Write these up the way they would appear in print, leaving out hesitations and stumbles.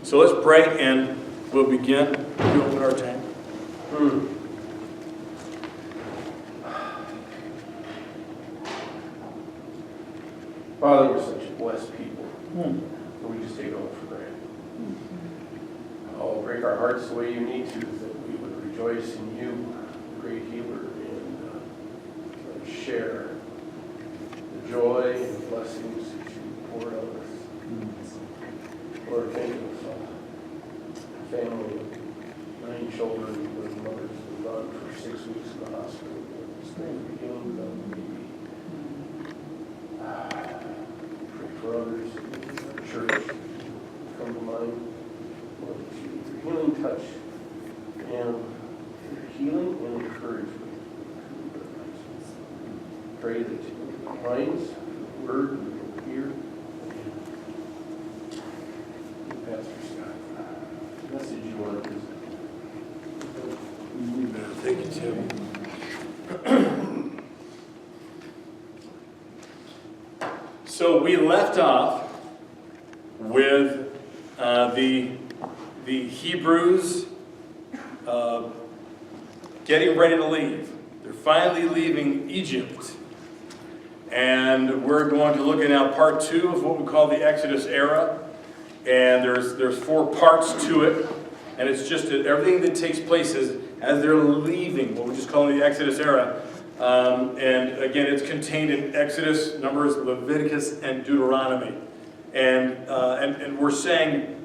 So let's pray and we'll begin. We open our time. Father, we're such blessed people. We just take it all for granted. Oh, break our hearts the way you need to, that we would rejoice in you, the great healer, and share the joy and blessings that you pour out on us. Lord, thank you for a family of 9 children with mothers who have gone for 6 weeks in the hospital. Just thank you for healing them, baby. Pray for others in the church. Come to mind. Lord, your healing touch and healing and encouragement. Pray that your minds, the word, and ear. Pastor Scott, message you want to visit. Thank you, Tim. So we left off with the Hebrews getting ready to leave. They're finally leaving Egypt. And we're going to look at now part 2 of what we call the Exodus era. And there's 4 parts to it. And it's just that everything that takes place as they're leaving, what we just call the Exodus era. And again, it's contained in Exodus, Numbers, Leviticus, and Deuteronomy. And we're saying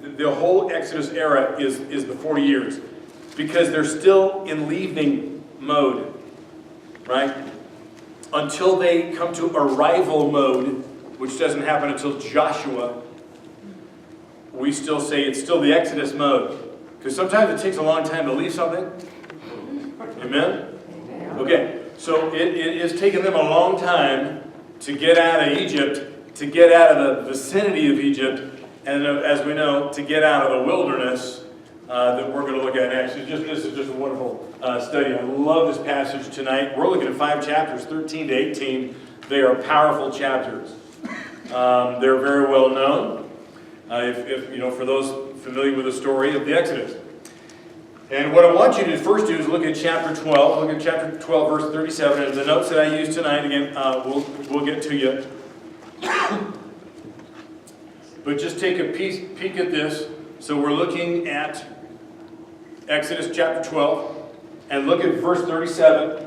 the whole Exodus era is the 40 years. Because they're still in leaving mode, right? Until they come to arrival mode, which doesn't happen until Joshua, we still say it's still the Exodus mode. Because sometimes it takes a long time to leave something. Amen? Okay, so it has taken them a long time to get out of Egypt, to get out of the vicinity of Egypt, and as we know, to get out of the wilderness that we're going to look at next. This is just a wonderful study. I love this passage tonight. We're looking at 5 chapters, 13 to 18. They are powerful chapters. They're very well known. If you know, for those familiar with the story of the Exodus. And what I want you to first do is look at chapter 12. Look at chapter 12, verse 37. And the notes that I use tonight, again, we'll get to you. But just take a peek at this. So we're looking at Exodus chapter 12. And look at verse 37.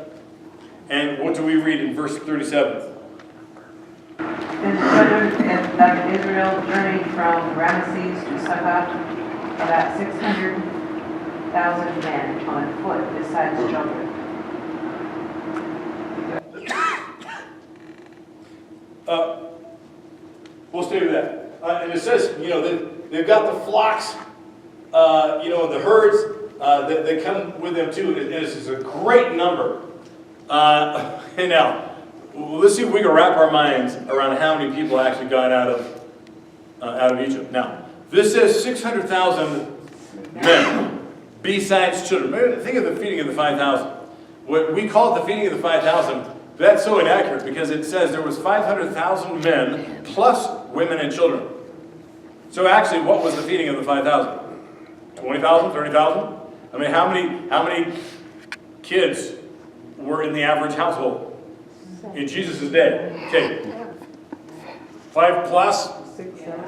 And what do we read in verse 37? Then the children of Israel journeyed from Ramesses to Succoth, about 600,000 men on foot, besides children. We'll stay with that. And it says, you know, they've got the flocks, you know, the herds that come with them too. And this is a great number. And now, let's see if we can wrap our minds around how many people actually got out of Egypt. Now, this says 600,000 men, besides children. Maybe think of the feeding of the 5,000. What we call it the feeding of the 5,000, that's so inaccurate because it says there was 500,000 men plus women and children. So actually, what was the feeding of the 5,000? 20,000, 30,000? I mean, how many kids were in the average household in Jesus' day? Okay. 5 plus?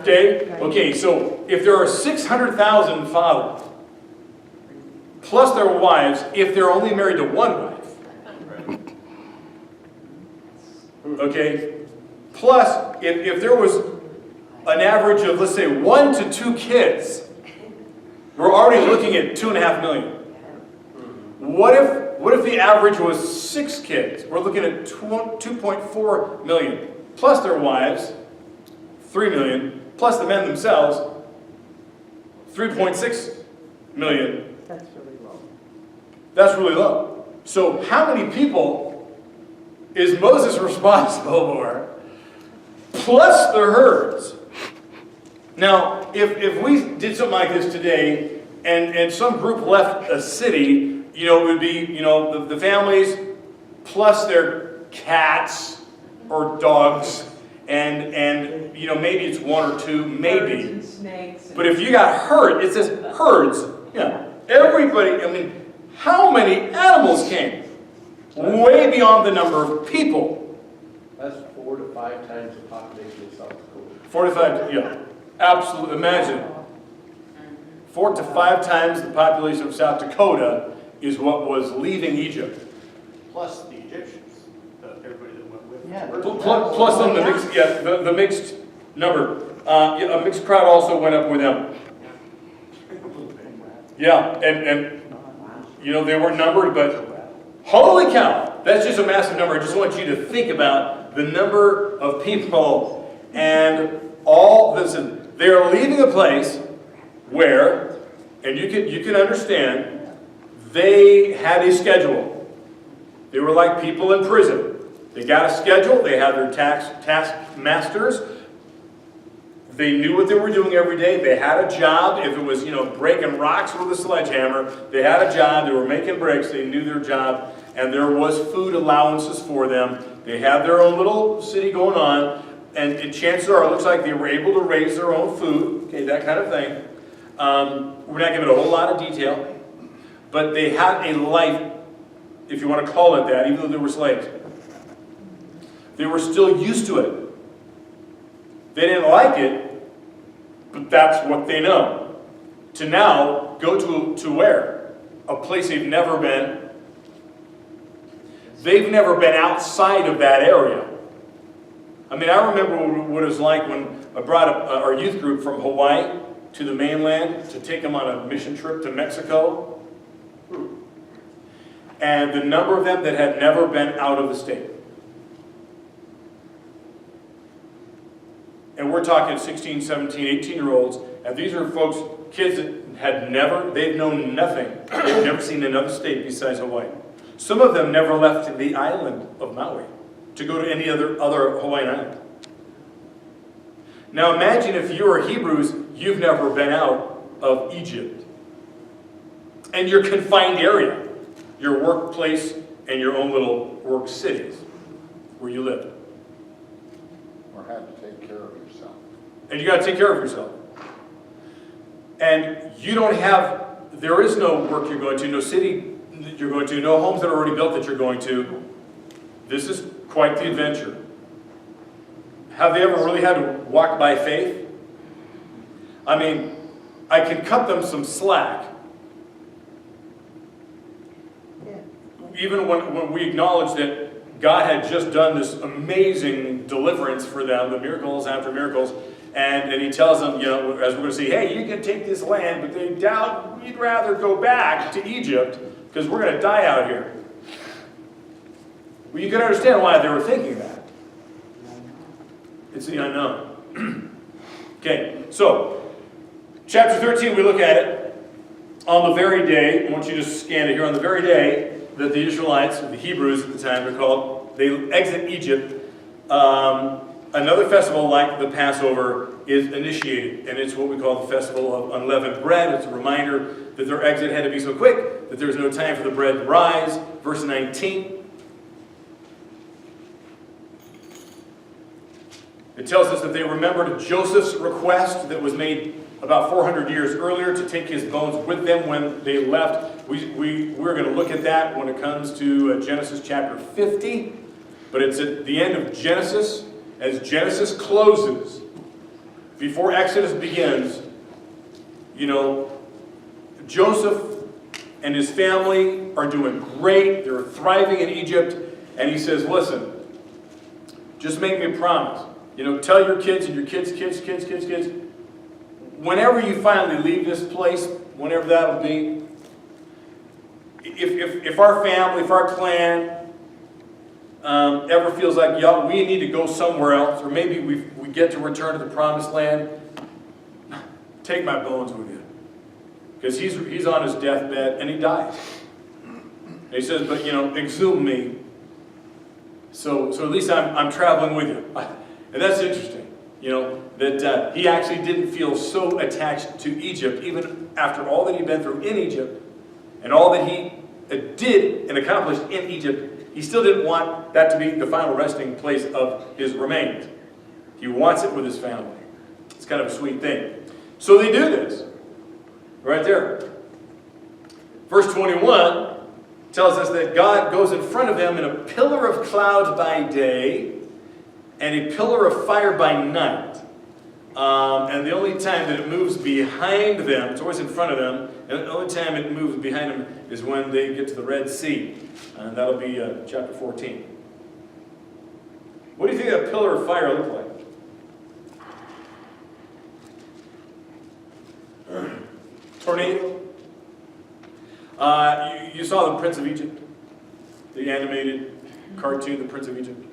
Okay. Okay, so if there are 600,000 fathers, plus their wives, if they're only married to one wife, okay, plus if there was an average of, let's say, 1 to 2 kids, we're already looking at 2.5 million. What if the average was 6 kids? We're looking at 2.4 million. Plus their wives, 3 million. Plus the men themselves, 3.6 million. That's really low. That's really low. So how many people is Moses responsible for, plus the herds? Now, if we did something like this today, and some group left a city, you know, it would be, you know, the families plus their cats or dogs and you know, maybe it's one or two, Birds maybe. and snakes. But if you got herd, it says herds. Yeah, everybody. I mean, how many animals came? Way beyond the number of people. That's 4 to 5 times the population of South Dakota. 45. Yeah, absolutely. Imagine 4 to 5 times the population of South Dakota is what was leaving Egypt. Plus the Egyptians, everybody that went with. Yeah. Plus them, the mixed, yeah, the mixed number. Yeah, a mixed crowd also went up with them. Yeah, and you know, they weren't numbered, but holy cow, that's just a massive number. I just want you to think about the number of people and all this. They are leaving a place where, and you can understand, they had a schedule. They were like people in prison. They got a schedule. They had their task masters. They knew what they were doing every day. They had a job. If it was, you know, breaking rocks with a sledgehammer, they had a job. They were making bricks. They knew their job. And there was food allowances for them. They had their own little city going on. And chances are, it looks like they were able to raise their own food. Okay, that kind of thing. We're not giving a whole lot of detail. But they had a life, if you want to call it that, even though they were slaves. They were still used to it. They didn't like it, but that's what they know. To now go to where? A place they've never been. They've never been outside of that area. I mean, I remember what it was like when I brought our youth group from Hawaii to the mainland to take them on a mission trip to Mexico. And the number of them that had never been out of the state. And we're talking 16, 17, 18-year-olds, and these are folks, kids that had never, they've known nothing. They've never seen another state besides Hawaii. Some of them never left the island of Maui to go to any other Hawaiian island. Now imagine if you are Hebrews, you've never been out of Egypt. And your confined area, your workplace, and your own little work cities where you live. Or had to take care of yourself. And you got to take care of yourself. And you don't have, there is no work you're going to, no city that you're going to, no homes that are already built that you're going to. This is quite the adventure. Have they ever really had to walk by faith? I mean, I can cut them some slack. Even when we acknowledge that God had just done this amazing deliverance for them, the miracles after miracles, and he tells them, you know, as we're going to see, hey, you can take this land, but they doubt we'd rather go back to Egypt because we're going to die out here. Well, you can understand why they were thinking that. It's the unknown. Okay, so chapter 13, we look at it on the very day. I want you to scan it here. On the very day that the Israelites, or the Hebrews at the time, they're called, they exit Egypt. Another festival like the Passover is initiated, and it's what we call the Festival of Unleavened Bread. It's a reminder that their exit had to be so quick that there was no time for the bread to rise. Verse 19. It tells us that they remembered Joseph's request that was made about 400 years earlier to take his bones with them when they left. We're going to look at that when it comes to Genesis chapter 50. But it's at the end of Genesis. As Genesis closes, before Exodus begins, you know, Joseph and his family are doing great. They're thriving in Egypt. And he says, listen, just make me a promise. You know, tell your kids and your kids' kids, whenever you finally leave this place, whenever that'll be, if our family, if our clan ever feels like, yeah, we need to go somewhere else, or maybe we get to return to the promised land, take my bones with you. Because he's on his deathbed and he dies. And he says, but you know, exhume me. So at least I'm traveling with you. And that's interesting, you know, that he actually didn't feel so attached to Egypt, even after all that he'd been through in Egypt, and all that he did and accomplished in Egypt. He still didn't want that to be the final resting place of his remains. He wants it with his family. It's kind of a sweet thing. So they do this. Right there. Verse 21 tells us that God goes in front of them in a pillar of cloud by day and a pillar of fire by night. And the only time that it moves behind them, it's always in front of them, and the only time it moves behind them is when they get to the Red Sea. And that'll be chapter 14. What do you think that pillar of fire looked like? Tornado? You saw the Prince of Egypt, the animated cartoon, the Prince of Egypt.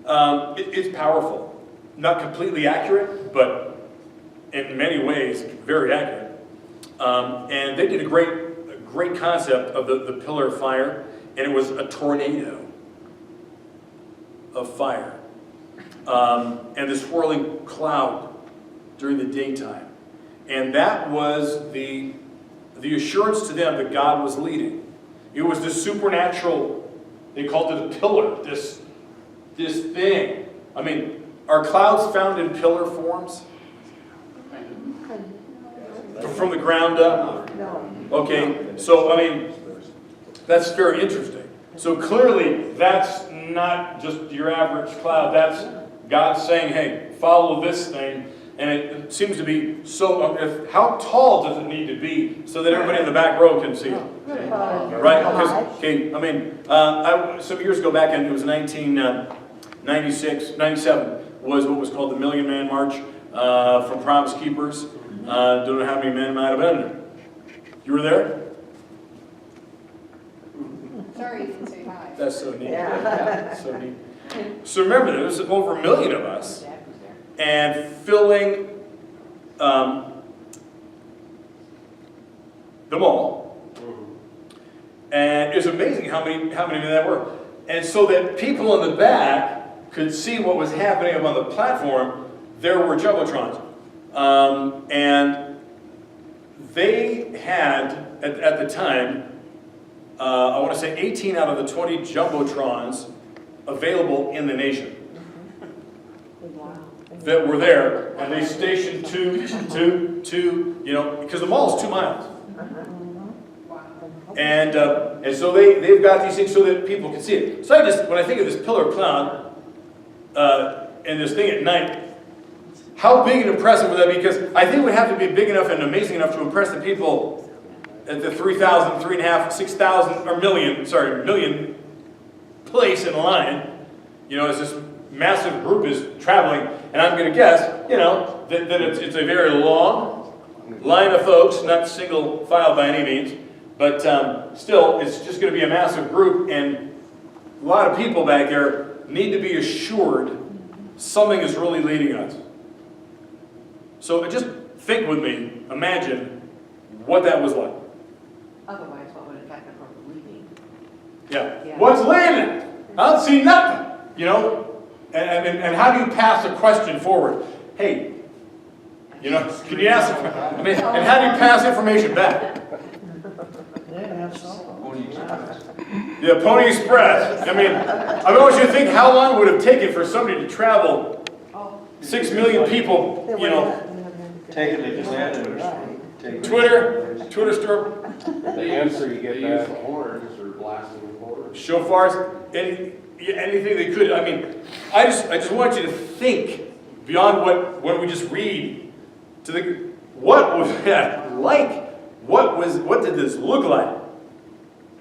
It's powerful. Not completely accurate, but in many ways very accurate. And they did a great concept of the pillar of fire, and it was a tornado of fire. And the swirling cloud during the daytime. And that was the assurance to them that God was leading. It was this supernatural, they called it a pillar, this thing. I mean, are clouds found in pillar forms? From the ground up? Okay, so I mean, that's very interesting. So clearly, that's not just your average cloud. That's God saying, hey, follow this thing. And it seems to be so, how tall does it need to be so that everybody in the back row can see it? Right? Because, okay, I mean, some years ago back in, it was 1996, 97, was what was called the Million Man March from Promise Keepers. Don't know how many men might have been there. You were there? Sorry you didn't say hi. That's so neat. Yeah. So neat. So remember, there was over 1 million of us. And filling the mall, and it was amazing how many men that were. And so that people in the back could see what was happening up on the platform, there were jumbotrons, and they had at the time, I want to say 18 out of the 20 jumbotrons available in the nation. That were there, and they stationed two, because the mall is 2 miles. And so they've got these things so that people can see it. So when I think of this pillar of cloud, and this thing at night, how big and impressive would that be? Because I think it would have to be big enough and amazing enough to impress the people at the 3,000, 3,500, 6,000, or million place in line, as this massive group is traveling, and I'm going to guess, that it's a very long line of folks, not single file by any means, but still, it's just going to be a massive group, and a lot of people back there need to be assured something is really leading us. So just think with me, imagine what that was like. Otherwise, what would have happened from leaving? Yeah. What's leading? I don't see nothing, And how do you pass a question forward? Hey, can you ask? And how do you pass information back? Yeah, Pony Express. I want you to think how long it would have taken for somebody to travel 6 million people, Take it, they just added it. Twitter store, The answer you get back. They use the horns or blasting the horns. shofars, anything they could. I just want you to think beyond what we just read to what was that like? What did this look like?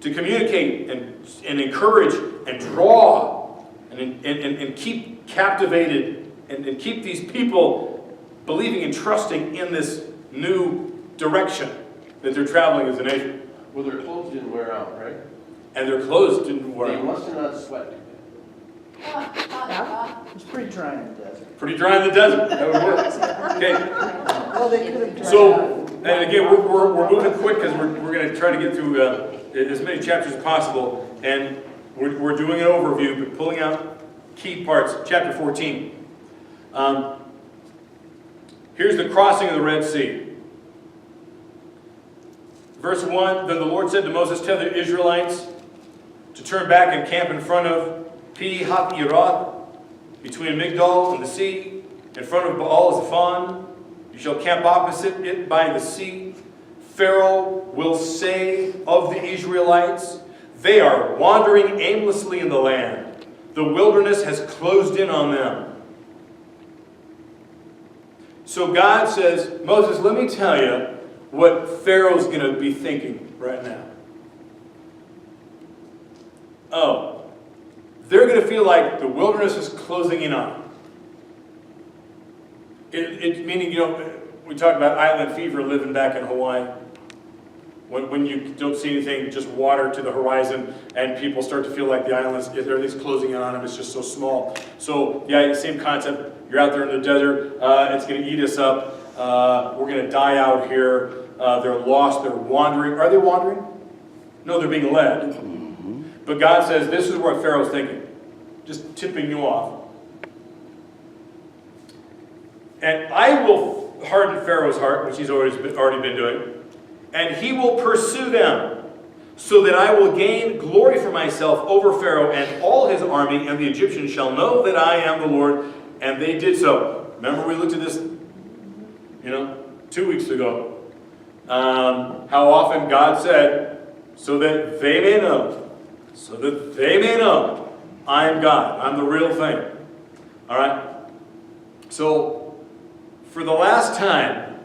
To communicate and encourage and draw and keep captivated and keep these people believing and trusting in this new direction that they're traveling as a nation. Well, their clothes didn't wear out, right? And their clothes didn't wear They out. must have not sweat. It's pretty dry in the desert. Pretty dry in the desert. That would work. Okay. Well, they could have dried So, out. and again, we're moving quick because we're going to try to get through as many chapters as possible. And we're doing an overview, but pulling out key parts. Chapter 14. Here's the crossing of the Red Sea. Verse 1, Then the Lord said to Moses, Tell the Israelites to turn back and camp in front of Pi-hahiroth, between Migdol and the sea, in front of Baal-zephon. You shall camp opposite it by the sea. Pharaoh will say of the Israelites, they are wandering aimlessly in the land. The wilderness has closed in on them. So God says, Moses, let me tell you what Pharaoh's going to be thinking right now. Oh, they're going to feel like the wilderness is closing in on them. Meaning, we talk about island fever living back in Hawaii. When you don't see anything, just water to the horizon, and people start to feel like the islands, everything's closing in on them, it's just so small. So, yeah, same concept. You're out there in the desert, it's going to eat us up. We're going to die out here. They're lost, they're wandering. Are they wandering? No, they're being led. But God says, this is what Pharaoh's thinking. Just tipping you off. And I will harden Pharaoh's heart, which he's already been doing, and he will pursue them, so that I will gain glory for myself over Pharaoh and all his army, and the Egyptians shall know that I am the Lord. And they did so. Remember we looked at this, 2 weeks ago. How often God said, so that they may know, I am God. I'm the real thing. All right? So, for the last time,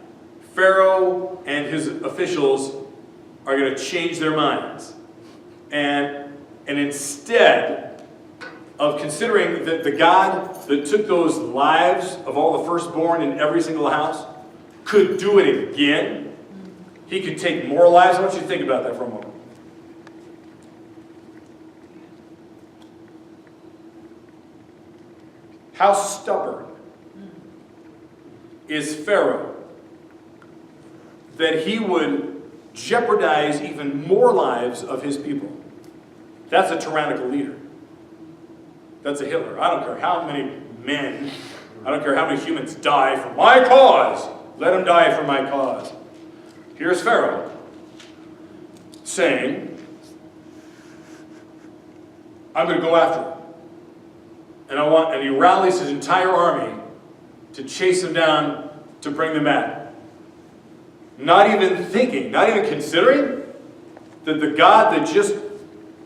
Pharaoh and his officials are going to change their minds. And instead of considering that the God that took those lives of all the firstborn in every single house could do it again, he could take more lives. I want you to think about that for a moment. How stubborn is Pharaoh that he would jeopardize even more lives of his people? That's a tyrannical leader. That's a Hitler. I don't care how many men, I don't care how many humans die for my cause. Let them die for my cause. Here's Pharaoh saying, I'm going to go after him. And he rallies his entire army to chase them down, to bring them back. Not even thinking, not even considering that the God that just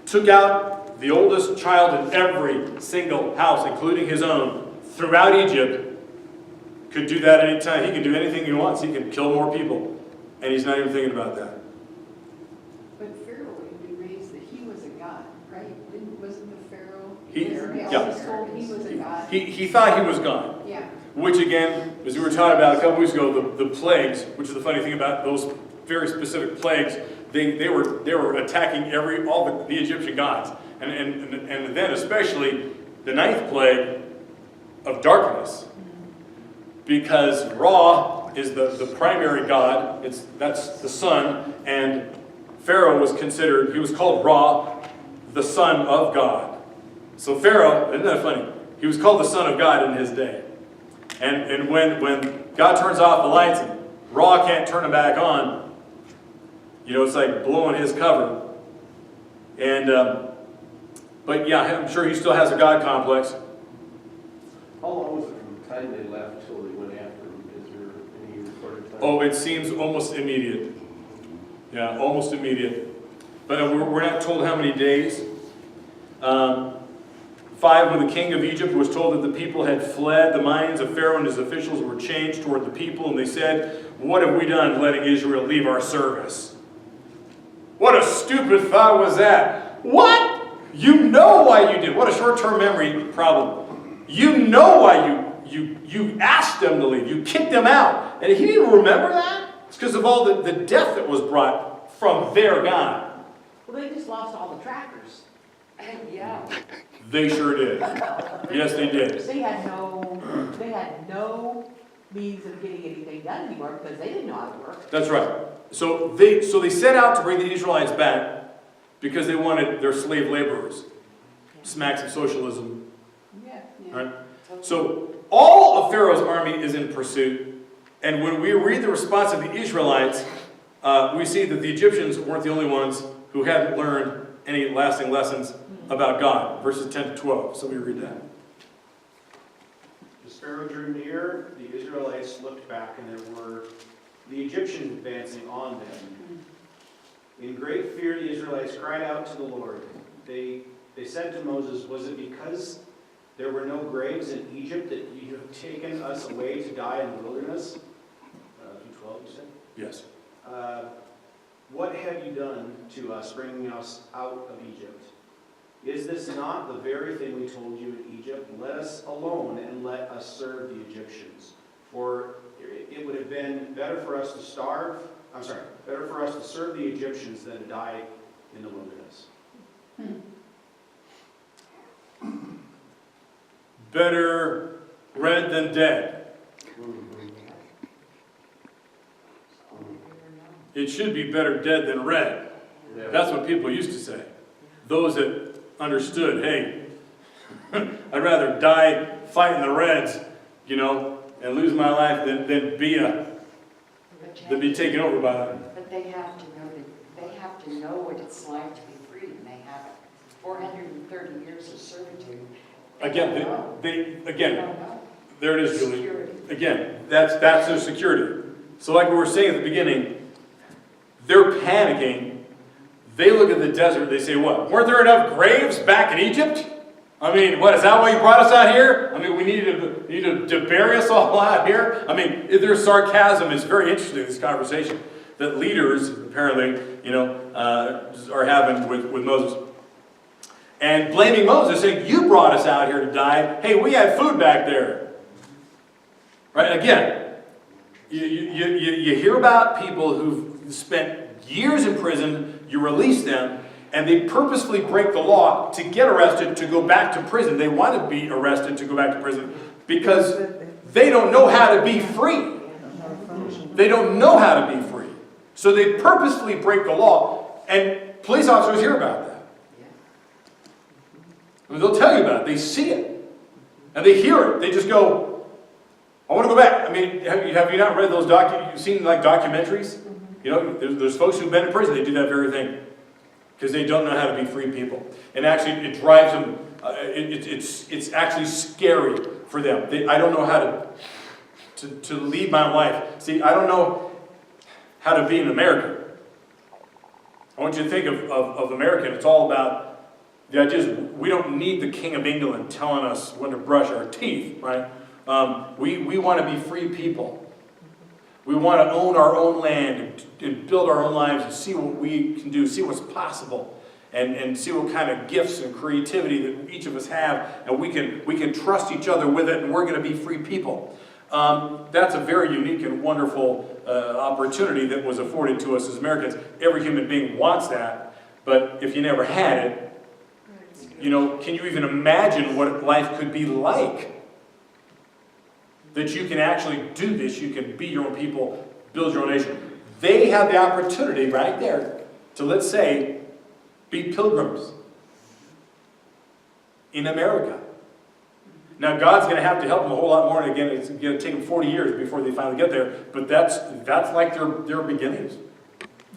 took out the oldest child in every single house, including his own, throughout Egypt, could do that any time. He can do anything he wants. He can kill more people. And he's not even thinking about that. But Pharaoh would be raised that he was a god, right? Wasn't the Pharaoh? Yeah. Always told he was a god. He thought he was God. Yeah. Which again, as we were talking about a couple weeks ago, the plagues, which is the funny thing about those very specific plagues, they were attacking all the Egyptian gods. And then especially the 9th plague of darkness. Because Ra is the primary god, that's the sun, and Pharaoh he was called Ra, the son of God. So Pharaoh, isn't that funny? He was called the son of God in his day. And when God turns off the lights and Ra can't turn them back on, it's like blowing his cover. But yeah, I'm sure he still has a God complex. How long was it from the time they left till they went after him? Is there any recorded time? Oh, it seems almost immediate. Yeah, almost immediate. But we're not told how many days. 5, when the king of Egypt was told that the people had fled, the minds of Pharaoh and his officials were changed toward the people, and they said, what have we done letting Israel leave our service? What a stupid thought was that. What? You know why you did. What a short-term memory problem. You know why you asked them to leave. You kicked them out. And he didn't remember that? It's because of all the death that was brought from their God. Well, they just lost all the trackers. Yeah. They sure did. Yes, they did. They had no means of getting anything done anymore because they didn't know how to work. That's right. So they set out to bring the Israelites back because they wanted their slave laborers. Smacks of socialism. Yeah. Right? So all of Pharaoh's army is in pursuit. And when we read the response of the Israelites, we see that the Egyptians weren't the only ones who hadn't learned any lasting lessons about God. Verses 10 to 12. So we read that. Pharaoh drew near, the Israelites looked back, and there were the Egyptians advancing on them. In great fear, the Israelites cried out to the Lord. They said to Moses, "Was it because there were no graves in Egypt that you have taken us away to die in the wilderness?" 2:12, you said? Yes. What have you done to us, bringing us out of Egypt? Is this not the very thing we told you in Egypt? Let us alone and let us serve the Egyptians. For it would have been better for us to better for us to serve the Egyptians than to die in the wilderness. Better red than dead. It should be better dead than red. That's what people used to say. Those that understood, hey, I'd rather die fighting the Reds, and lose my life than be taken over by them. But they have to know what it's like to be free, and they have 430 years of servitude. Again, They don't know. there it is, Julie. Security. Again, that's their security. So like we were saying at the beginning, they're panicking. They look at the desert, they say, what? Weren't there enough graves back in Egypt? I mean, what, is that why you brought us out here? I mean, we needed to bury us all out here? I mean, their sarcasm is very interesting, this conversation that leaders, apparently, are having with Moses. And blaming Moses, saying, you brought us out here to die. Hey, we had food back there. Right? Again, you hear about people who've spent years in prison, you release them, and they purposefully break the law to get arrested, to go back to prison. They want to be arrested to go back to prison because they don't know how to be free. They don't know how to be free. So they purposefully break the law, and police officers hear about that. I mean, they'll tell you about it. They see it. And they hear it. They just go, I want to go back. I mean, have you not read those you've seen like documentaries? There's folks who've been in prison. They do that very thing. Because they don't know how to be free people. And actually, it drives them, it's actually scary for them. I don't know how to lead my life. See, I don't know how to be an American. I want you to think of American. It's all about the idea is we don't need the King of England telling us when to brush our teeth, right? We want to be free people. We want to own our own land and build our own lives and see what we can do, see what's possible, and see what kind of gifts and creativity that each of us have, and we can trust each other with it, and we're going to be free people. That's a very unique and wonderful opportunity that was afforded to us as Americans. Every human being wants that, but if you never had it, can you even imagine what life could be like? That you can actually do this, you can be your own people, build your own nation. They have the opportunity right there to, let's say, be pilgrims in America. Now God's going to have to help them a whole lot more, and again, it's going to take them 40 years before they finally get there, but that's like their beginnings.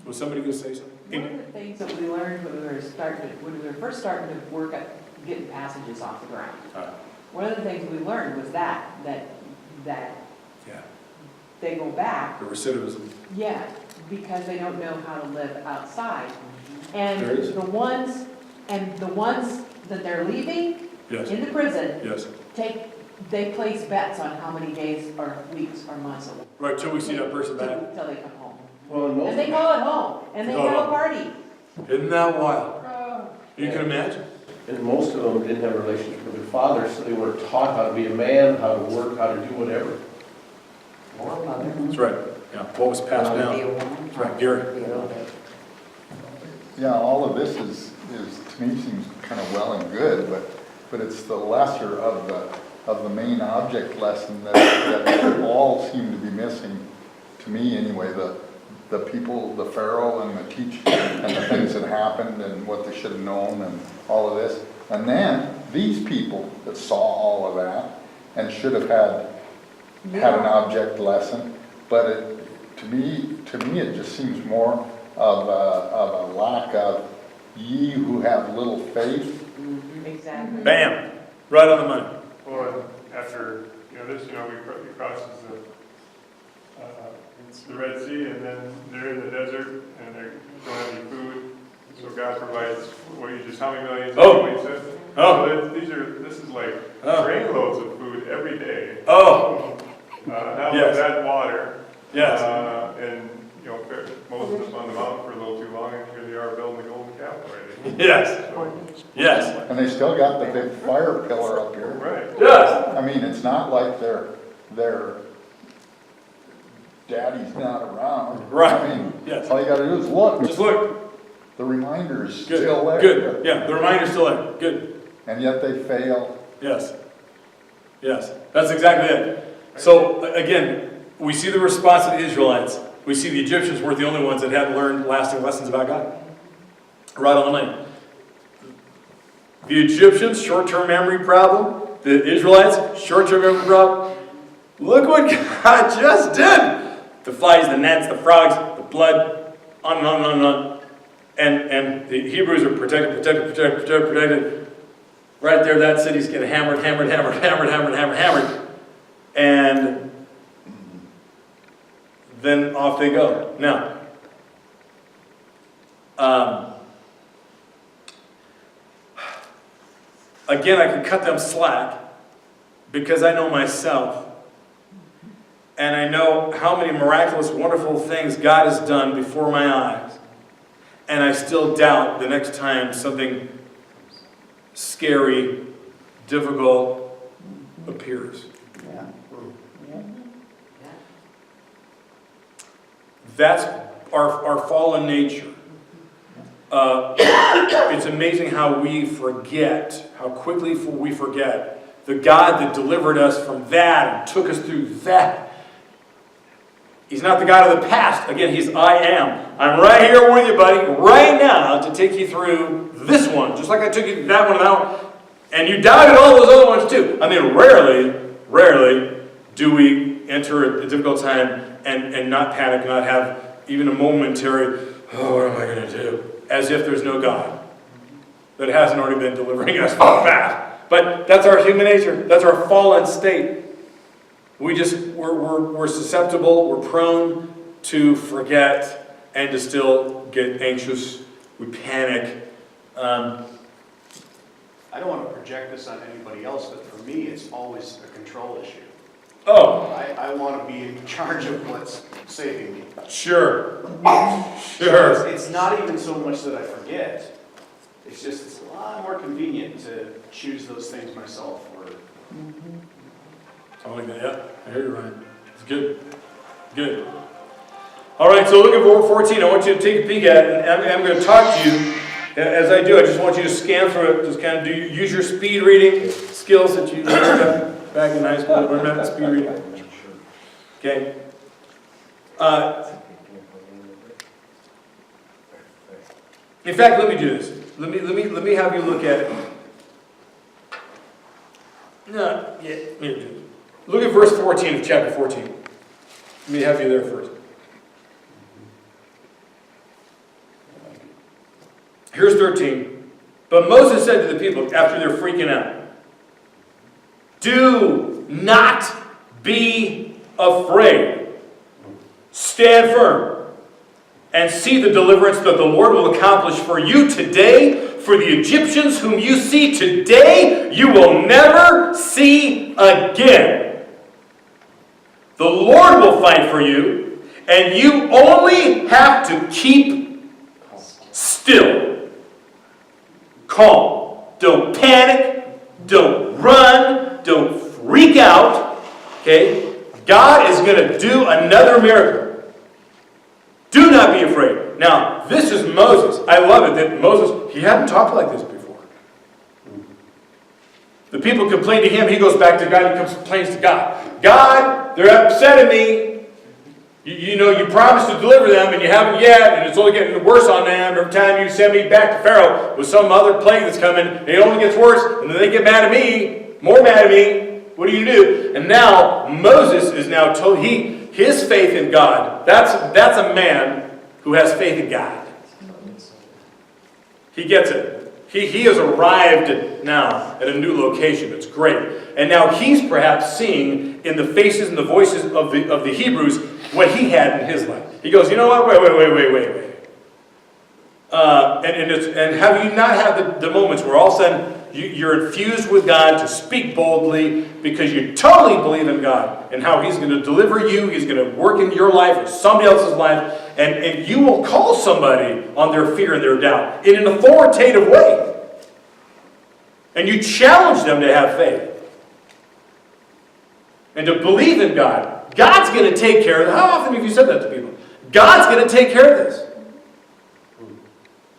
Was somebody going to say something? One of the things that we learned when we were first starting to work at getting passages off the ground, one of the things we learned was that Yeah. they go back. The recidivism. Yeah, because they don't know how to live outside. And There is. the ones that they're leaving Yes. in the prison, Yes. they place bets on how many days or weeks or months it will Right, till we see that person back. till they come home. Well, and most And they call it home, and they They call it have a home. party. Isn't that wild? You can imagine. And most of them didn't have a relationship with their father, so they weren't taught how to be a man, how to work, how to do whatever. Or mother. That's right. Yeah. What was passed Be down? a woman. That's right, Gary. Be a woman. Yeah, all of this is to me seems kind of well and good, but it's the lesser of the main object lesson that all seem to be missing, to me anyway. The people, the Pharaoh and the teaching and the things that happened and what they should have known and all of this. And then these people that saw all of that and should have had an object lesson, but to me it just seems more of a lack of ye who have little faith. Exactly. Bam! Right on the money. Or after he crosses the Red Sea, and then they're in the desert, and they don't have any food. So God provides, how many millions? Oh. He said. Oh. So this is like trainloads of food every day. Oh. Now Yes. with that water. Yes. And Moses was on the mountain for a little too long, and here they are building the golden calf already. Yes. So, Yes. And they still got the big fire pillar up here. right. Yes. I mean, it's not like their daddy's not around. Right. I mean, Yes. all you gotta do is look. Just look. The reminder's Good. still there. Good. Yeah, the reminder's still there. Good. And yet they fail. Yes. Yes. That's exactly it. So, again, we see the response of the Israelites. We see the Egyptians weren't the only ones that hadn't learned lasting lessons about God. Right on the lane. The Egyptians, short-term memory problem. The Israelites, short-term memory problem. Look what God just did. The flies, the gnats, the frogs, the blood, on and on and on and on. And the Hebrews are protected. Right there, that city's getting hammered. And then off they go. Now, again, I can cut them slack because I know myself. And I know how many miraculous, wonderful things God has done before my eyes. And I still doubt the next time something scary, difficult appears. That's our fallen nature. It's amazing how we forget, how quickly we forget the God that delivered us from that and took us through that. He's not the God of the past. Again, He's I am. I'm right here with you, buddy, right now to take you through this one, just like I took you through that one and that one. And you doubted all those other ones too. I mean, rarely do we enter a difficult time and not panic, not have even a momentary, oh, what am I going to do? As if there's no God that hasn't already been delivering us from that. But that's our human nature. That's our fallen state. We're susceptible, we're prone to forget and to still get anxious. We panic. I don't want to project this on anybody else, but for me, it's always a control issue. Oh, I want to be in charge of what's saving me. sure. So it's not even so much that I forget. It's a lot more convenient to choose those things myself. I like that. Yeah, I hear you, Ryan. It's good. Good. All right, so look at verse 14. I want you to take a peek at it, and I'm going to talk to you. As I do, I just want you to scan through it. Just kind of use your speed reading skills that you learned back in high school. Learn that speed reading. Okay. In fact, let me do this. Let me have you look at it. No, yeah, let me do it. Look at verse 14 of chapter 14. Let me have you there first. Here's 13. But Moses said to the people after they're freaking out, do not be afraid. Stand firm and see the deliverance that the Lord will accomplish for you today. For the Egyptians whom you see today, you will never see again. The Lord will fight for you, and you only have to keep still. Calm. Don't panic. Don't run. Don't freak out. Okay? God is going to do another miracle. Do not be afraid. Now, this is Moses. I love it that Moses, he hadn't talked like this before. The people complain to him. He goes back to God. He complains to God. God, they're upset at me. You know, you promised to deliver them, and you haven't yet, and it's only getting worse on them. Every time you send me back to Pharaoh with some other plague that's coming, it only gets worse, and then they get mad at me, more mad at me. What do you do? And now, Moses is now told, his faith in God, that's a man who has faith in God. He gets it. He has arrived now at a new location. It's great. And now he's perhaps seeing in the faces and the voices of the Hebrews what he had in his life. He goes, you know what? Wait. And have you not had the moments where all of a sudden you're infused with God to speak boldly because you totally believe in God and how He's going to deliver you, He's going to work in your life or somebody else's life, and you will call somebody on their fear and their doubt in an authoritative way. And you challenge them to have faith and to believe in God. God's going to take care of it. How often have you said that to people? God's going to take care of this.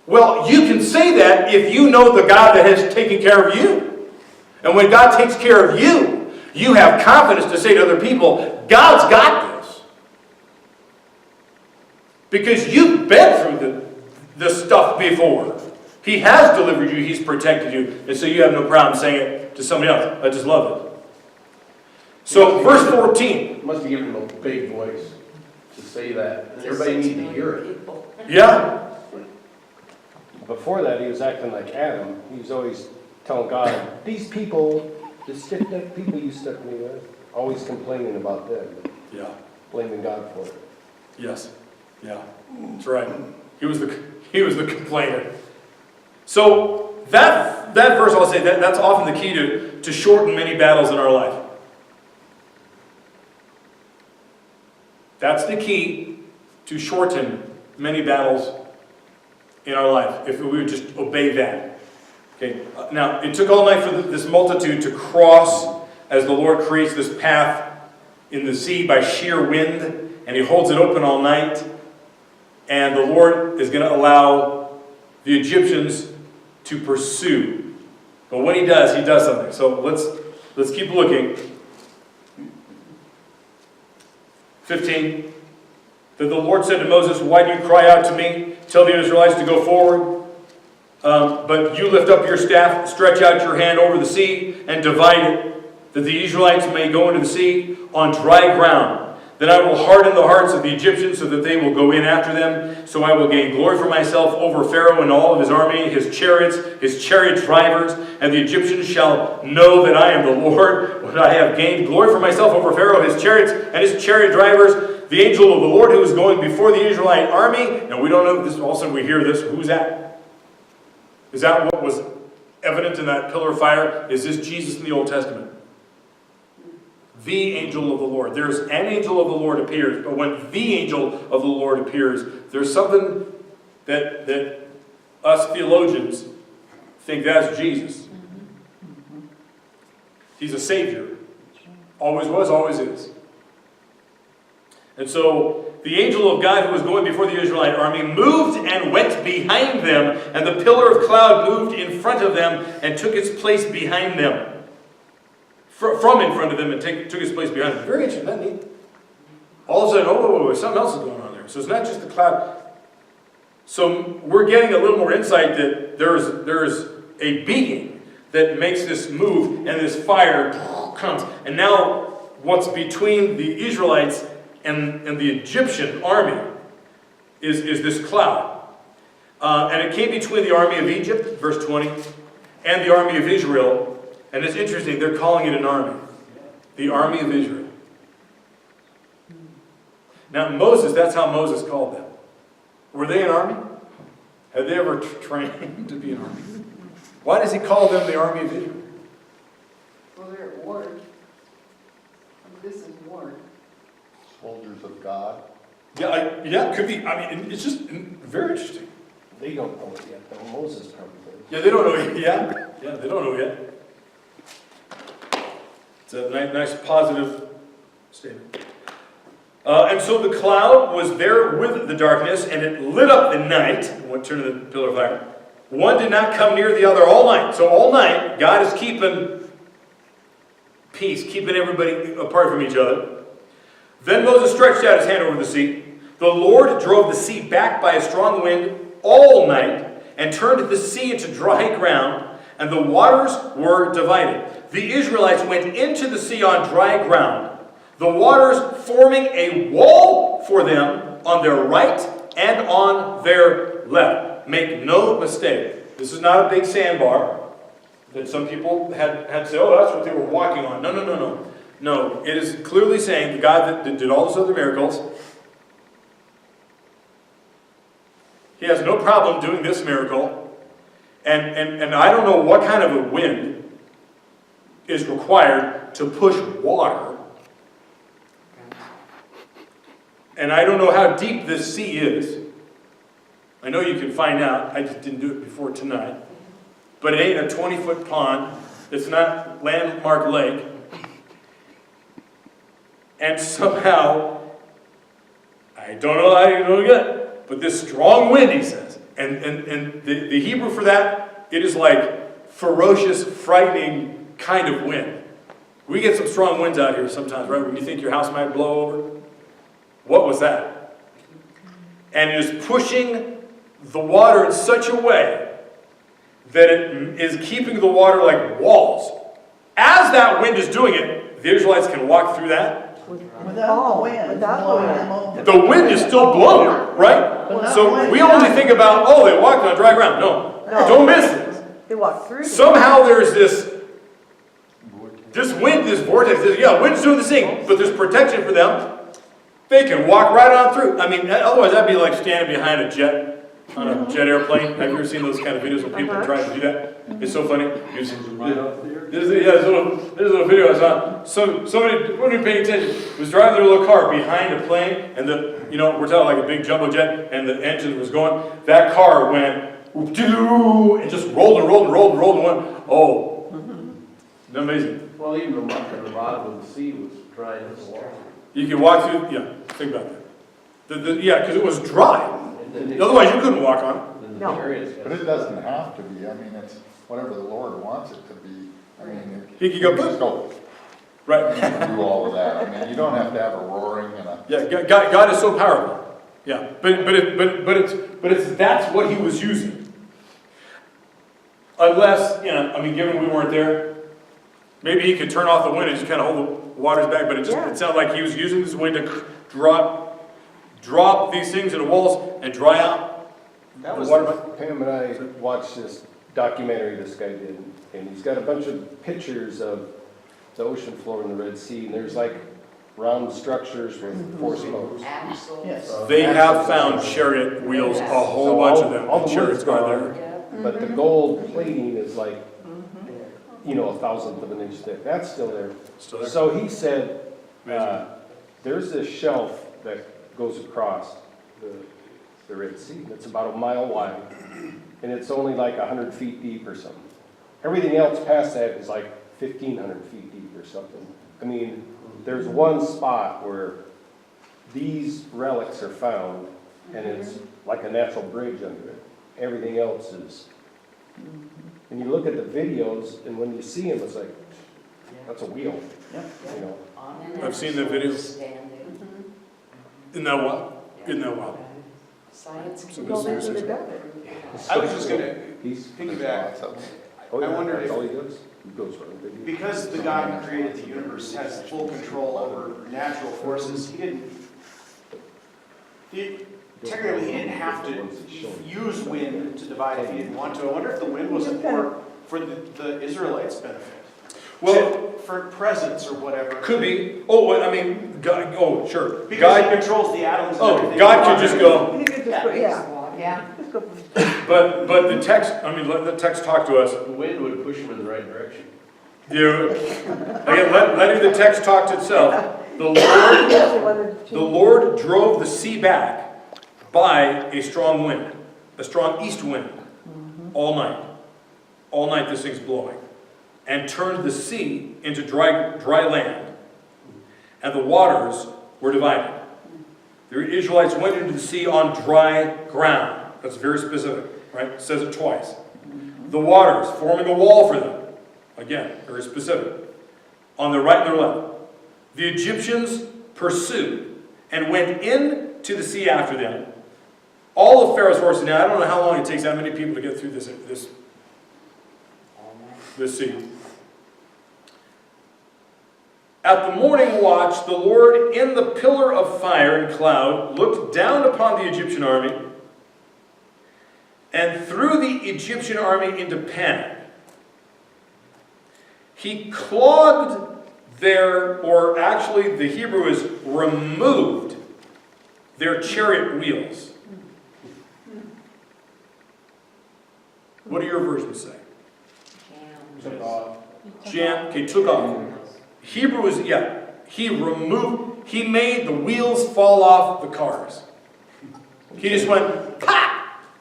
Well, you can say that if you know the God that has taken care of you. And when God takes care of you, you have confidence to say to other people, God's got this. Because you've been through this stuff before. He has delivered you, He's protected you, and so you have no problem saying it to somebody else. I just love it. So, verse 14. Must have given him a big voice to say that. And everybody needs to hear it. Yeah. Before that, he was acting like Adam. He was always telling God, these people, the stiff-necked people you stuck me with, always complaining about them. Yeah. Blaming God for it. Yes. Yeah. That's right. He was the complainer. So that verse, I'll say, that's often the key to shorten many battles in our life. That's the key to shorten many battles in our life, if we would just obey that. Okay. Now, it took all night for this multitude to cross as the Lord creates this path in the sea by sheer wind, and He holds it open all night. And the Lord is going to allow the Egyptians to pursue. But when He does something. So let's keep looking. 15. That the Lord said to Moses, why do you cry out to me? Tell the Israelites to go forward. But you lift up your staff, stretch out your hand over the sea, and divide it, that the Israelites may go into the sea on dry ground. Then I will harden the hearts of the Egyptians so that they will go in after them. So I will gain glory for myself over Pharaoh and all of his army, his chariots, his chariot drivers, and the Egyptians shall know that I am the Lord, when I have gained glory for myself over Pharaoh, his chariots, and his chariot drivers. The angel of the Lord who is going before the Israelite army. And we don't know this. All of a sudden we hear this. Who's that? Is that what was evident in that pillar of fire? Is this Jesus in the Old Testament? The angel of the Lord. There's an angel of the Lord appears. But when the angel of the Lord appears, there's something that us theologians think that's Jesus. He's a Savior. Always was, always is. And so the angel of God who was going before the Israelite army moved and went behind them, and the pillar of cloud moved in front of them and took its place behind them. From in front of them and took its place behind them. Very interesting, isn't it? All of a sudden, something else is going on there. So it's not just the cloud. So we're getting a little more insight that there's a being that makes this move, and this fire comes. And now what's between the Israelites and the Egyptian army is this cloud. And it came between the army of Egypt, verse 20, and the army of Israel. And it's interesting, they're calling it an army. The army of Israel. Now Moses, that's how Moses called them. Were they an army? Had they ever trained to be an army? Why does he call them the army of Israel? Well, they're at war. This is war. Soldiers of God. Yeah, it could be. I mean, it's just very interesting. They don't know it yet, though. Moses probably did. Yeah, they don't know yet. Yeah, they don't know yet. It's a nice positive statement. And so the cloud was there with the darkness, and it lit up the night. What turned to the pillar of fire? One did not come near the other all night. So all night, God is keeping peace, keeping everybody apart from each other. Then Moses stretched out his hand over the sea. The Lord drove the sea back by a strong wind all night, and turned the sea into dry ground, and the waters were divided. The Israelites went into the sea on dry ground, the waters forming a wall for them on their right and on their left. Make no mistake, This is not a big sandbar that some people had said, oh, that's what they were walking on. No, no, no, no. No, it is clearly saying the God that did all those other miracles, he has no problem doing this miracle. And I don't know what kind of a wind is required to push water. And I don't know how deep this sea is. I know you can find out. I just didn't do it before tonight. But it ain't a 20-foot pond. It's not Landmark Lake. And somehow, I don't know how you know it, but this strong wind, he says. And the Hebrew for that, it is like ferocious, frightening kind of wind. We get some strong winds out here sometimes, right? When you think your house might blow over. What was that? And it is pushing the water in such a way that it is keeping the water like walls. As that wind is doing it, the Israelites can walk through that. Without the wind blowing them over. The wind is still blowing, right? So we only think about, oh, they walked on dry ground. No, don't miss it. They walk through. Somehow there's this wind, this vortex. Yeah, wind's doing the thing, but there's protection for them. They can walk right on through. I mean, otherwise that'd be like standing behind a jet, on a jet airplane. Have you ever seen those kind of videos when people try to do that? It's so funny. There's a little video I saw. Somebody wasn't paying attention. Was driving their little car behind a plane, and we're talking like a big jumbo jet, and the engine was going. That car went and just rolled and rolled and rolled and rolled and went. Oh, amazing. Well, even the muck at the bottom of the sea was dry as water. You can walk through. Yeah, think about that. Yeah, because it was dry. Otherwise, you couldn't walk on it. No. But it doesn't have to be. I mean, it's whatever the Lord wants it to be. I mean, He could go, just go. right. Do all of that. I mean, you don't have to have a roaring and a. Yeah, God is so powerful. Yeah, but that's what he was using. Unless, given we weren't there, maybe he could turn off the wind and just kind of hold the waters back. But it sounded like he was using this wind to drop these things into walls and dry out. That was Pam and I watched this documentary this guy did, and he's got a bunch of pictures of the ocean floor in the Red Sea, and there's like round structures with four spokes. Absolutely. Yes. They have found chariot wheels, a whole bunch of them. All the Chariots wood's are gone, there. but the gold plating is like, a 1/1000th of an inch thick. That's still there. Still there. So he said, there's this shelf that goes across the Red Sea. It's about a mile wide, and it's only like 100 feet deep or something. Everything else past that is like 1,500 feet deep or something. I mean, there's one spot where these relics are found, and it's like a natural bridge under it. Everything else is. And you look at the videos, and when you see them, it's like, that's a wheel. I've seen the videos. Isn't that wild? Isn't that wild? Science. I was just going to He's piggyback. Oh, yeah, I wonder that's if- all he does. He goes for it. Because the God who created the universe has full control over natural forces, technically he didn't have to use wind to divide if he didn't want to. I wonder if the wind wasn't more for the Israelites' benefit. Well, For presence or whatever. could be. Oh, God. Oh, sure. Because he controls the atoms and everything. God could just go. You could just go, Yeah. just go. But the text. Let the text talk to us. The wind would push them in the right direction. Again, letting the text talk to itself. The Lord drove the sea back by a strong wind, a strong east wind, all night. All night this thing's blowing, and turned the sea into dry land, and the waters were divided. The Israelites went into the sea on dry ground. That's very specific, right? It says it twice. The waters forming a wall for them. Again, very specific. On the right and the left. The Egyptians pursued and went into the sea after them. All of Pharaoh's horses. Now, I don't know how long it takes that many people to get through this sea. At the morning watch, the Lord in the pillar of fire and cloud looked down upon the Egyptian army, and threw the Egyptian army into panic. He clogged their, or actually the Hebrew is removed their chariot wheels. What do your versions say? Took off. Took off. Hebrew is, he made the wheels fall off the cars. He just went, pop!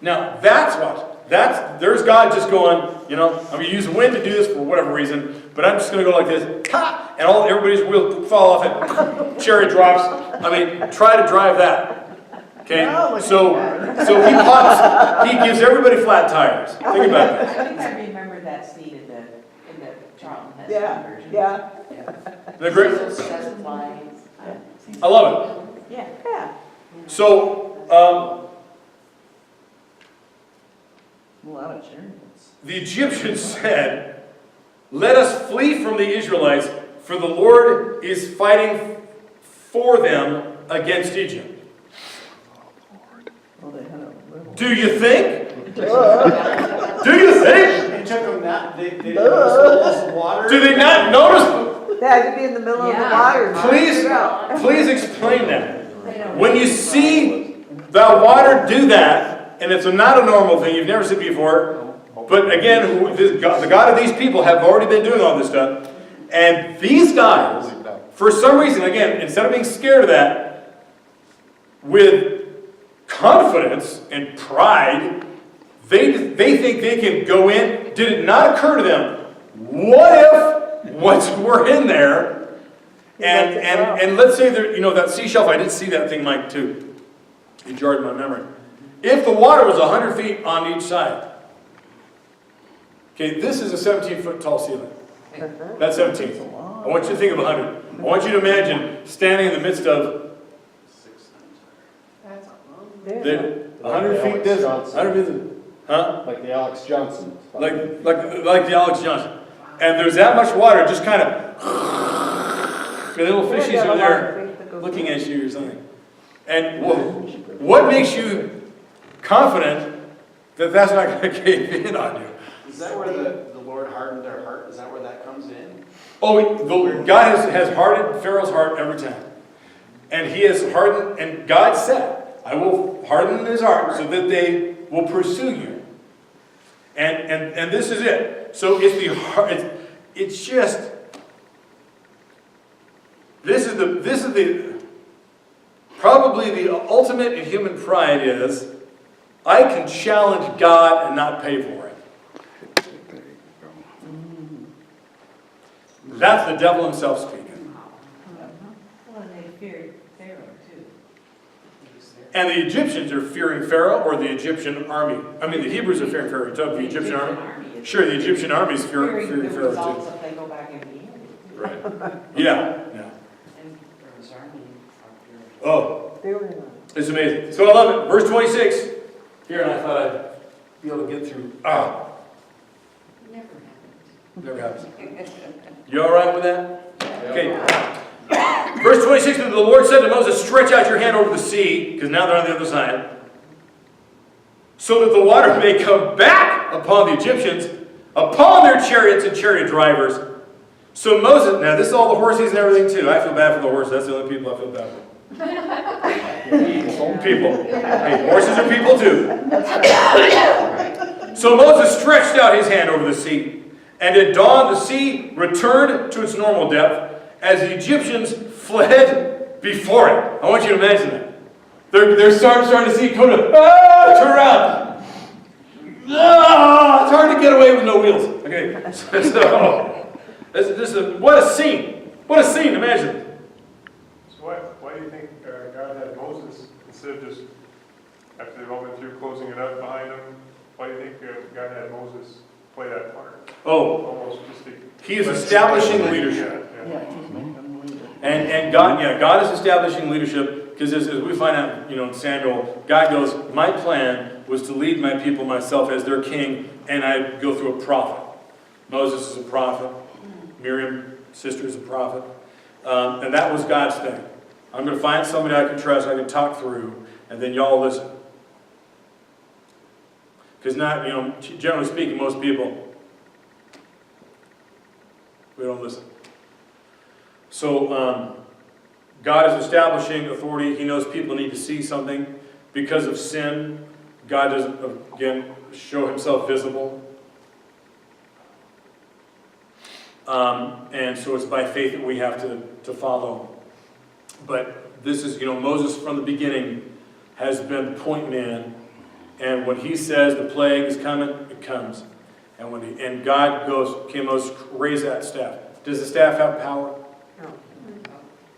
Now, there's God just going, I'm going to use the wind to do this for whatever reason, but I'm just going to go like this, pop! And everybody's wheels fall off and chariot drops. Try to drive that. Okay, so he gives everybody flat tires. Think about this. I think I remember that scene in the Charlton Heston Yeah, version. yeah, They're great. Jesus does flies. I love it. yeah. So, A lot of chariots. the Egyptians said, "Let us flee from the Israelites, for the Lord is fighting for them against Egypt." Well, they had a little. Do you think? Do you think? It took them that, they didn't notice the walls of water. Do they not notice? They had to be in the middle of the water. Please explain that. When you see the water do that, and it's not a normal thing, you've never seen it before, but again, the God of these people have already been doing all this stuff, and these guys, for some reason, again, instead of being scared of that, with confidence and pride, they think they can go in. Did it not occur to them, what if once we're in there, and let's say there, that sea shelf, I did see that thing, Mike, too. You jarred my memory. If the water was 100 feet on each side, okay, this is a 17-foot tall ceiling. That's 17. I want you to think of 100. I want you to imagine standing in the midst of 100 feet distance. 100 feet. Huh? Like the Alex Johnson. Like the Alex Johnson. And there's that much water, just kind of, the little fishies are there looking at you or something. And what makes you confident that that's not going to cave in on you? Is that where the Lord hardened their heart? Is that where that comes in? Oh, God has hardened Pharaoh's heart every time. And he has hardened, and God said, I will harden his heart so that they will pursue you. And this is it. So it's just, this is the probably the ultimate in human pride is, I can challenge God and not pay for it. That's the devil himself speaking. Well, they feared Pharaoh too. And the Egyptians are fearing Pharaoh, or the Egyptian army. The Hebrews are fearing Pharaoh. You talk about the Egyptian army? Sure, the Egyptian army is fearing Pharaoh results too. if they go back in the end. Right. Yeah. And Pharaoh's army are fearing. Oh, They were in it's amazing. So I love it. Verse 26. Here, and I thought I'd be able to get through. Never happened. Never happens. You all right with that? Okay. Verse 26, the Lord said to Moses, stretch out your hand over the sea, because now they're on the other side, so that the water may come back upon the Egyptians, upon their chariots and chariot drivers. So Moses, now this is all the horses and everything too. I feel bad for the horses. That's the only people I feel bad for. People. Hey, horses are people too. So Moses stretched out his hand over the sea. And at dawn, the sea returned to its normal depth as the Egyptians fled before it. I want you to imagine that. They're starting to see it come to, turn around. It's hard to get away with no wheels. Okay, what a scene. What a scene, imagine. So why do you think God had Moses, instead of just, after they've all been through closing it up behind them, why do you think God had Moses play that part? Almost just to, he is establishing leadership. And God is establishing leadership, because as we find out, in Samuel, God goes, my plan was to lead my people myself as their king, and I go through a prophet. Moses is a prophet. Miriam, sister, is a prophet. And that was God's thing. I'm going to find somebody I can trust, I can talk through, and then y'all listen. Because not, generally speaking, most people, we don't listen. So God is establishing authority. He knows people need to see something. Because of sin, God doesn't, again, show himself visible. And so it's by faith that we have to follow. But this is, Moses from the beginning has been the point man. And when he says the plague is coming, it comes. And God goes, okay, Moses, raise that staff. Does the staff have power? No.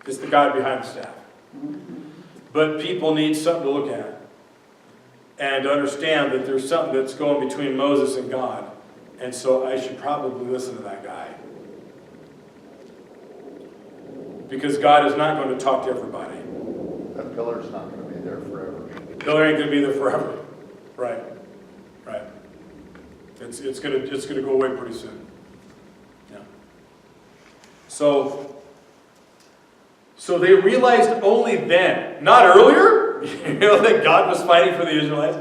It's the God behind the staff. But people need something to look at. And to understand that there's something that's going between Moses and God. And so I should probably listen to that guy. Because God is not going to talk to everybody. That pillar's not gonna be there forever. Pillar ain't going to be there forever. Right. Right. It's gonna go away pretty soon. Yeah. So they realized only then, not earlier, that God was fighting for the Israelites.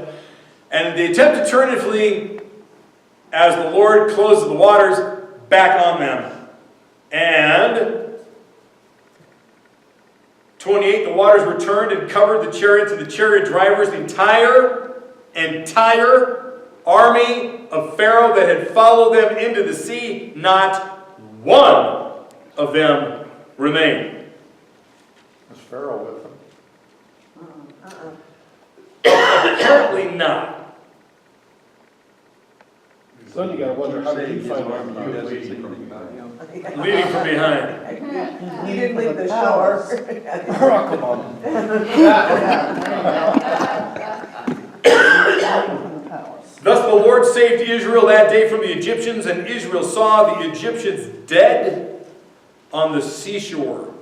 And they attempt to turn and flee as the Lord closes the waters back on them. And 28, the waters returned and covered the chariots and the chariot drivers, the entire army of Pharaoh that had followed them into the sea. Not one of them remained. Was Pharaoh with them? Apparently not. So you gotta wonder, how did he find out? Leading from behind. He didn't leave the shore. Thus the Lord saved Israel that day from the Egyptians, and Israel saw the Egyptians dead on the seashore.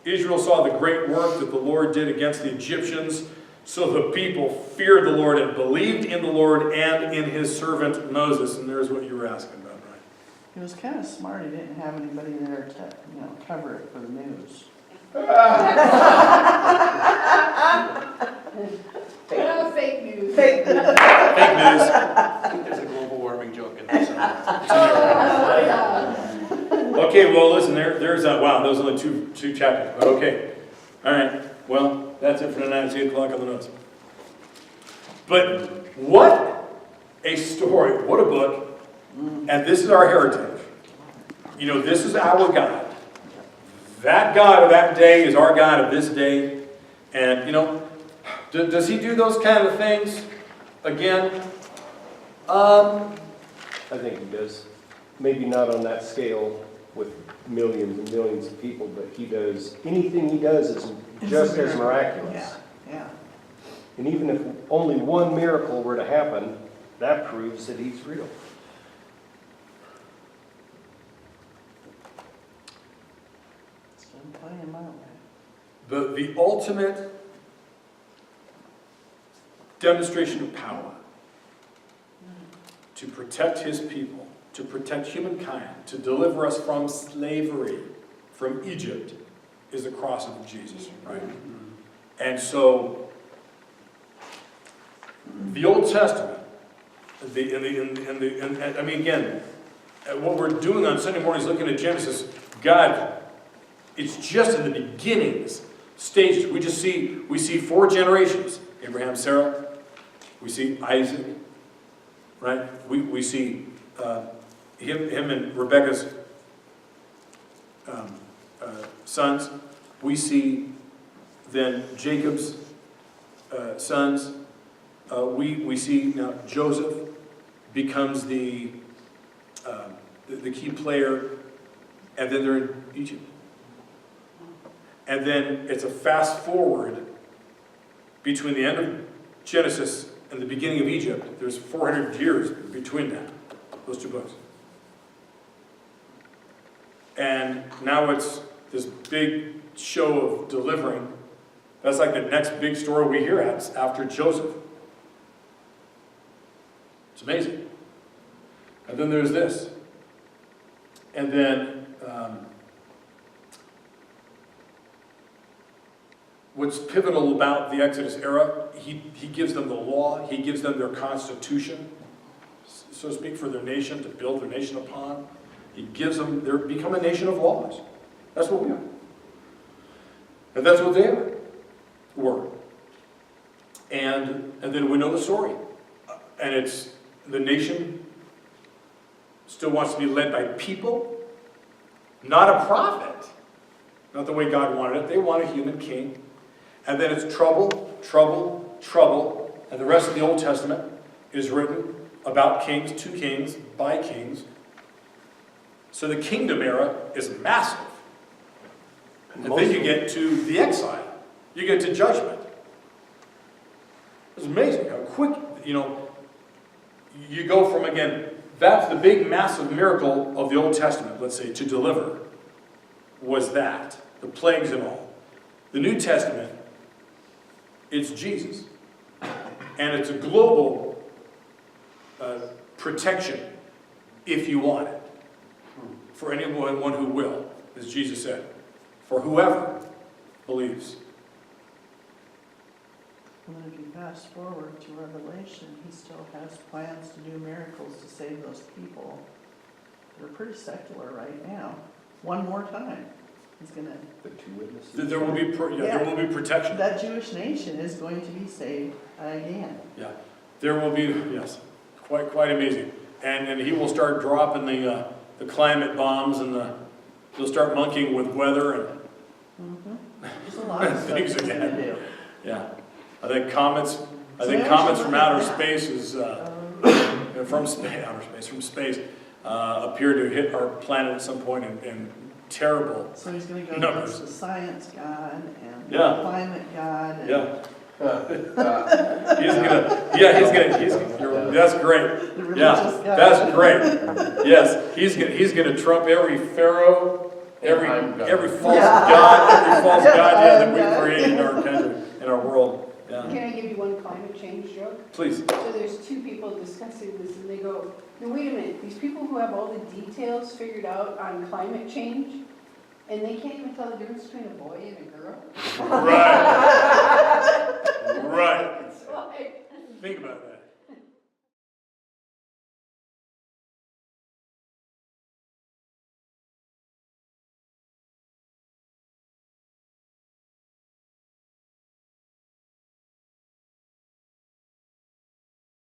Israel saw the great work that the Lord did against the Egyptians. So the people feared the Lord and believed in the Lord and in his servant Moses. And there's what you were asking about, right? He was kind of smart, he didn't have anybody there to, cover it for the news. Oh, fake news. Fake news. I think there's a global warming joke in this. Oh, yeah. Okay, well, listen, there's wow, those are only two chapters. But okay. All right. Well, that's it for tonight. It's 8 o'clock on the notes. But what a story. What a book. And this is our heritage. This is our God. That God of that day is our God of this day. And, does he do those kind of things again? I think he does. Maybe not on that scale with millions and millions of people, but he does. Anything he does is just as miraculous. Yeah. And even if only one miracle were to happen, that proves that he's real. Still playing him out, The ultimate demonstration of power to protect his people, to protect humankind, to deliver us from slavery, from Egypt, is the cross of Jesus, right? And so, the Old Testament, again, what we're doing on Sunday mornings, looking at Genesis, God, it's just in the beginnings stages. We see 4 generations: Abraham, Sarah. We see Isaac, right? We see him and Rebekah's sons. We see then Jacob's sons. We see now Joseph becomes the key player, and then they're in Egypt. And then it's a fast forward between the end of Genesis and the beginning of Egypt. There's 400 years between that, those 2 books. And now it's this big show of delivering. That's like the next big story we hear after Joseph. It's amazing. And then there's this. And then what's pivotal about the Exodus era, he gives them the law, he gives them their constitution, so to speak, for their nation, to build their nation upon. He gives them, they become a nation of laws. That's what we are. And that's what they were. And then we know the story. And it's, the nation still wants to be led by people, not a prophet. Not the way God wanted it. They want a human king. And then it's trouble, trouble, trouble. And the rest of the Old Testament is written about kings, to kings, by kings. So the kingdom era is massive. And then you get to the exile. You get to judgment. It's amazing how quick, you go from, again, that's the big massive miracle of the Old Testament, let's say, to deliver, was that. The plagues and all. The New Testament, it's Jesus. And it's a global protection, if you want it, for anyone who will, as Jesus said, for whoever believes. And then if you fast forward to Revelation, he still has plans to do miracles to save those people. They're pretty secular right now. One more time, he's gonna. The two witnesses. There will be, there will be protection. That Jewish nation is going to be saved again. Yeah, there will be, yes, quite amazing. And he will start dropping the climate bombs, and they'll start monkeying with weather and There's a lot of stuff things he's again. gonna do. Yeah, I think comets from outer space is from space appear to hit our planet at some point in terrible. So he's gonna go numbers. against the science god and Yeah. the climate god. And Yeah. That's great. the religious Yeah, god. that's great. Yes, he's gonna trump every Pharaoh, every false god that we created in our country, in our world. Yeah. Can I give you one climate change joke? Please. So there's two people discussing this and they go, no, wait a minute, these people who have all the details figured out on climate change, and they can't even tell the difference between a boy and a girl? Right.